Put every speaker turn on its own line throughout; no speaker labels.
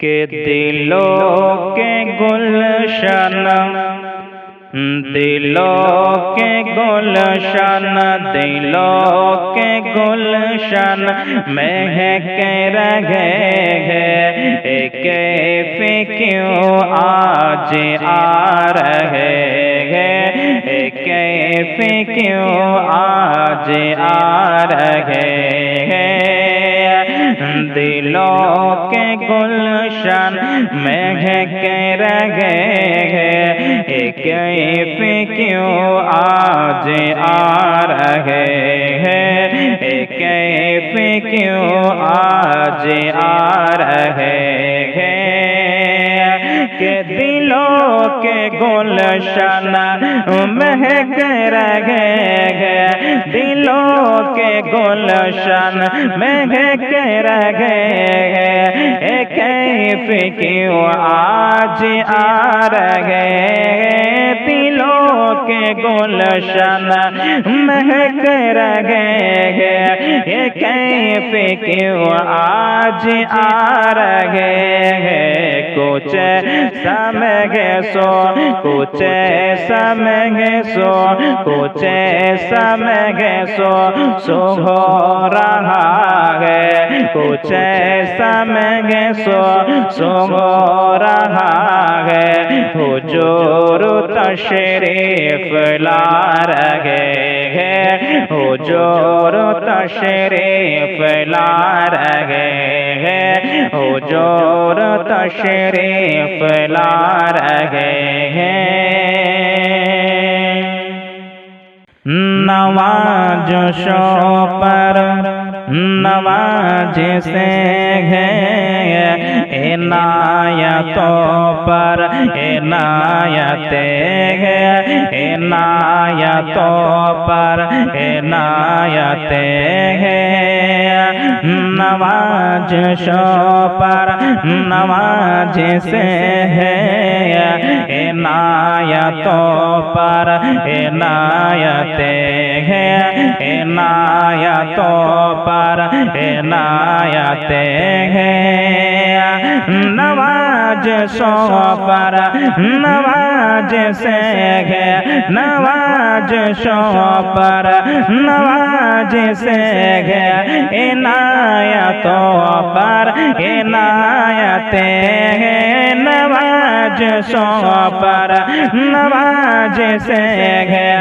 के दिलों के गुलशन, दिलों के गुलशन, दिलों के गुलशन महक रहे हैं। कैफे क्यों आज आ रहे हैं, कैफे क्यों आज आ रहे हैं। दिलों के गुलशन महक रहे हैं, कैफे क्यों आज आ रहे हैं, कैफे क्यों आज आ रहे हैं। के दिलों के गुलशन महक रहे हैं, दिलों के गुलशन महक रहे हैं। कैफे क्यों आज आ रहे हैं, दिलों के गुलशन महक रहे हैं। कैफे क्यों आज आ रहे हैं। कुछ समय सो, कुछ समय सो, कुछ समय सो हो रहा है। कुछ समय सो हो रहा है। हुजूर तशरीफ ला रहे हैं, हुजूर तशरीफ ला रहे हैं, हुजूर तशरीफ ला रहे हैं। नवाज़शों पर नवाज से है, इनायतों पर इनायतें हैं, इनायतों पर इनायतें हैं। नवाज़शों पर नवाज से है, इनायतों पर इनायतें हैं, इनायतों पर इनायतें हैं। नवाज़शों पर नवाज से है, नवाज़शों पर नवाज से है, इनायतों पर इनायतें हैं। नवाज़शों पर नवाज से है,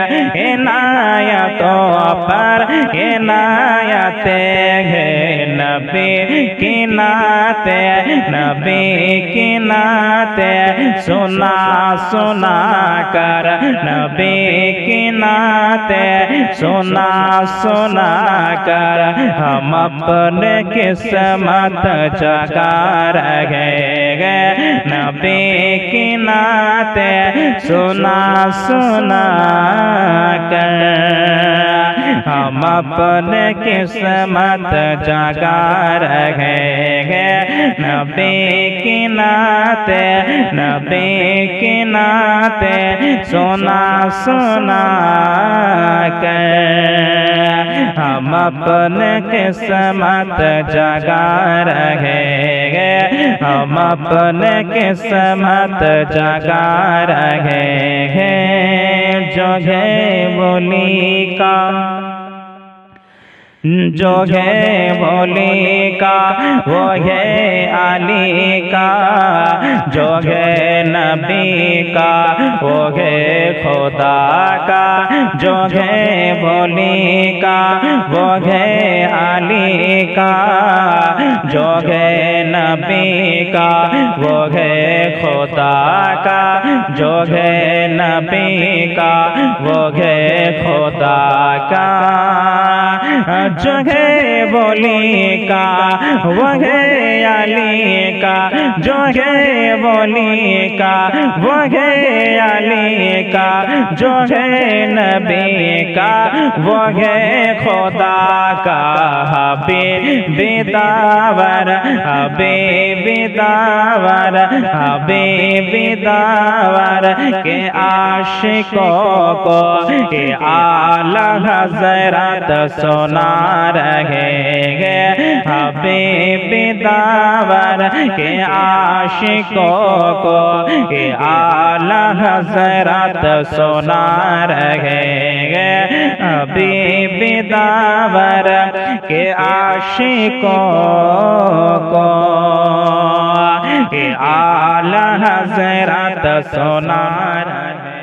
इनायतों पर इनायतें हैं। नबी की नाते, नबी की नाते सुना सुना कर, नबी की नाते सुना सुना कर हम अपने किस्मत जगा रहे हैं। नबी की नाते सुना सुना कर हम अपने किस्मत जगा रहे हैं। नबी की नाते, नबी की नाते सुना सुना कर हम अपने किस्मत जगा रहे हैं, हम अपने किस्मत जगा रहे हैं। जो है बोली का, जो है बोली का वो है अली का, जो है नबी का वो है खुदा का, जो है बोली का वो है अली का, जो है नबी का वो है खुदा का, जो है नबी का वो है खुदा का। जो है बोली का वो है अली का, जो है बोली का वो है अली का, जो है नबी का वो है खुदा का। Habibi the power, Habibi the power, Habibi the power के आशिकों को ये आला हज़रत सुना रहे हैं। हबीबी दावर के आशिकों को ये आला हज़रत सुना रहेंगे। हबीब दावर के आशिकों को ये आला हज़रत सुना रहे।